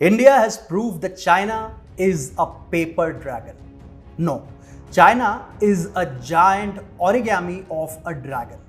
India has proved that China is a paper dragon. No, China is a giant origami of a dragon.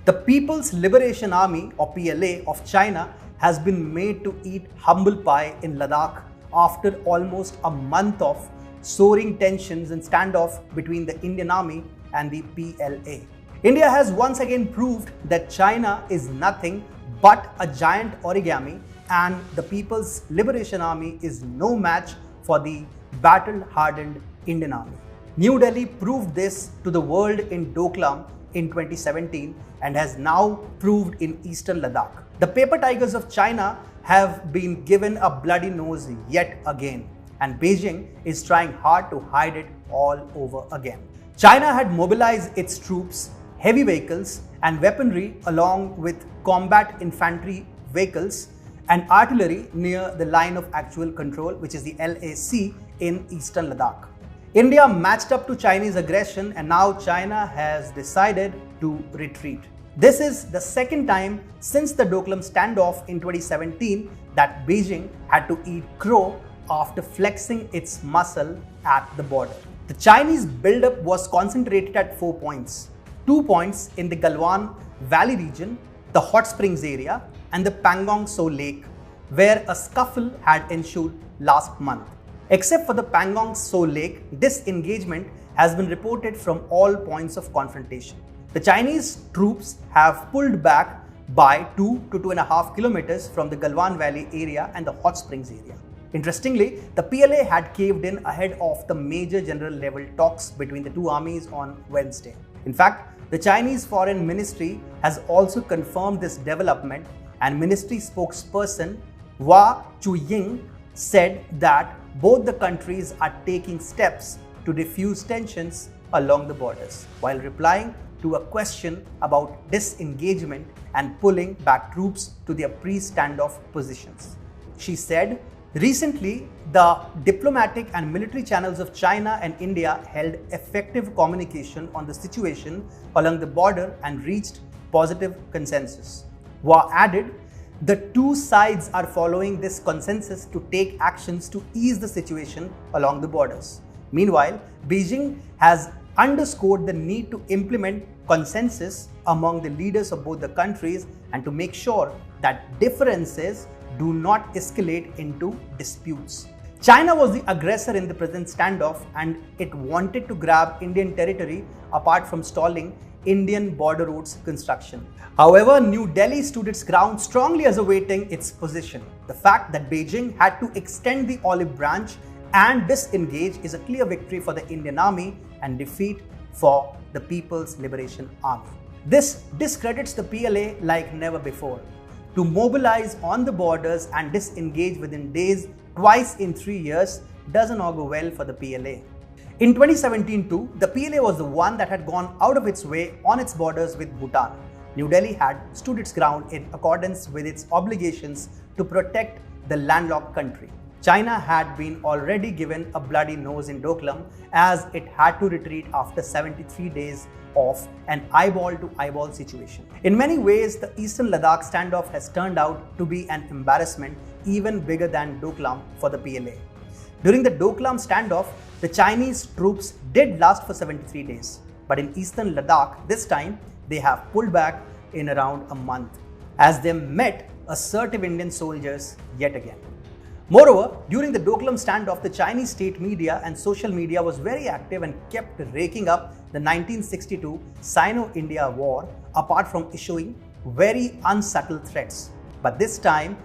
The People's Liberation Army or PLA of China has been made to eat humble pie in Ladakh after almost a month of soaring tensions and standoff between the Indian Army and the PLA. India has once again proved that China is nothing but a giant origami, and the People's Liberation Army is no match for the battle-hardened Indian Army. New Delhi proved this to the world in Doklam in 2017 and has now proved in eastern Ladakh. The paper tigers of China have been given a bloody nose yet again, and Beijing is trying hard to hide it all over again. China had mobilized its troops, heavy vehicles and weaponry along with combat infantry vehicles and artillery near the line of actual control, which is the LAC in eastern Ladakh. India matched up to Chinese aggression, and now China has decided to retreat. This is the second time since the Doklam standoff in 2017 that Beijing had to eat crow after flexing its muscle at the border. The Chinese buildup was concentrated at 4 points. 2 points in the Galwan Valley region, the hot springs area, and the Pangong Tso Lake, where a scuffle had ensued last month. Except for the Pangong Tso Lake, disengagement has been reported from all points of confrontation. The Chinese troops have pulled back by 2 to 2.5 kilometers from the Galwan Valley area and the hot springs area. Interestingly, the PLA had caved in ahead of the major general level talks between the two armies on Wednesday. In fact, the Chinese Foreign Ministry has also confirmed this development, and ministry spokesperson Hua Chunying said that both the countries are taking steps to diffuse tensions along the borders, while replying to a question about disengagement and pulling back troops to their pre-standoff positions. She said, recently, the diplomatic and military channels of China and India held effective communication on the situation along the border and reached positive consensus. Hua added, the two sides are following this consensus to take actions to ease the situation along the borders. Meanwhile, Beijing has underscored the need to implement consensus among the leaders of both the countries and to make sure that differences do not escalate into disputes. China was the aggressor in the present standoff, and it wanted to grab Indian territory apart from stalling Indian border roads construction. However, New Delhi stood its ground strongly as awaiting its position. The fact that Beijing had to extend the olive branch and disengage is a clear victory for the Indian Army and defeat for the People's Liberation Army. This discredits the PLA like never before. To mobilize on the borders and disengage within days twice in 3 years doesn't augur well for the PLA. In 2017 too, the PLA was the one that had gone out of its way on its borders with Bhutan. New Delhi had stood its ground in accordance with its obligations to protect the landlocked country. China had been already given a bloody nose in Doklam as it had to retreat after 73 days of an eyeball-to-eyeball situation. In many ways, the eastern Ladakh standoff has turned out to be an embarrassment even bigger than Doklam for the PLA. During the Doklam standoff, the Chinese troops did last for 73 days, but in eastern Ladakh, this time they have pulled back in around a month as they met assertive Indian soldiers yet again. Moreover, during the Doklam standoff, the Chinese state media and social media was very active and kept raking up the 1962 Sino-India War apart from issuing very unsubtle threats. But this time,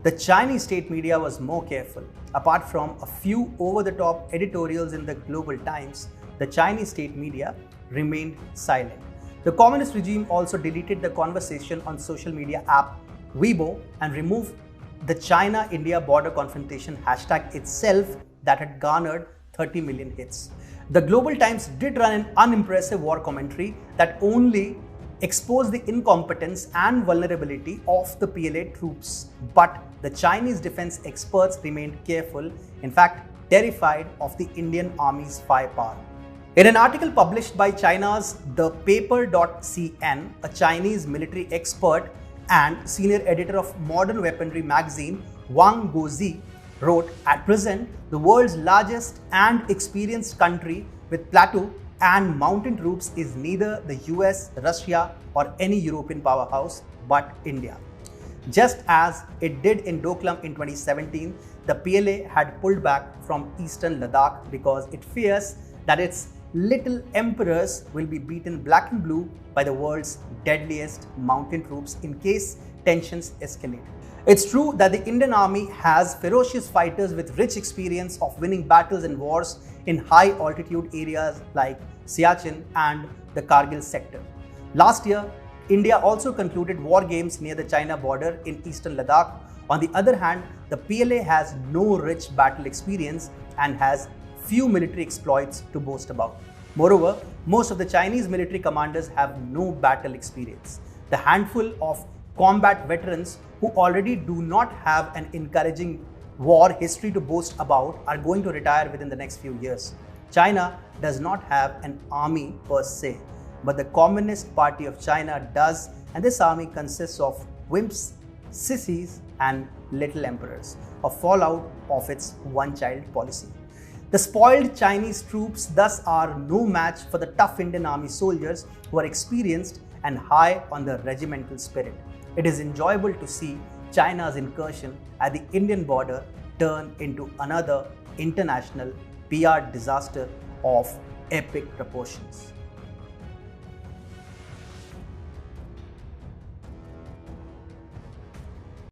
the Chinese state media was more careful. Apart from a few over-the-top editorials in the Global Times, the Chinese state media remained silent. The communist regime also deleted the conversation on social media app Weibo and removed the China-India border confrontation hashtag itself that had garnered 30 million hits. The Global Times did run an unimpressive war commentary that only exposed the incompetence and vulnerability of the PLA troops, but the Chinese defense experts remained careful, in fact terrified of the Indian Army's firepower. In an article published by China's The Paper.cn, a Chinese military expert and senior editor of Modern Weaponry magazine, Wang Guozi, wrote, "At present, the world's largest and experienced country with plateau and mountain troops is neither the US, Russia, or any European powerhouse, but India." Just as it did in Doklam in 2017, the PLA had pulled back from eastern Ladakh because it fears that its little emperors will be beaten black and blue by the world's deadliest mountain troops in case tensions escalate. It's true that the Indian Army has ferocious fighters with rich experience of winning battles and wars in high altitude areas like Siachen and the Kargil sector. Last year, India also concluded war games near the China border in eastern Ladakh. On the other hand, the PLA has no rich battle experience and has few military exploits to boast about. Moreover, most of the Chinese military commanders have no battle experience. The handful of combat veterans who already do not have an encouraging war history to boast about are going to retire within the next few years. China does not have an army per se, but the Communist Party of China does, and this army consists of wimps, sissies, and little emperors, a fallout of its one-child policy. The spoiled Chinese troops thus are no match for the tough Indian Army soldiers who are experienced and high on the regimental spirit. It is enjoyable to see China's incursion at the Indian border turn into another international PR disaster of epic proportions.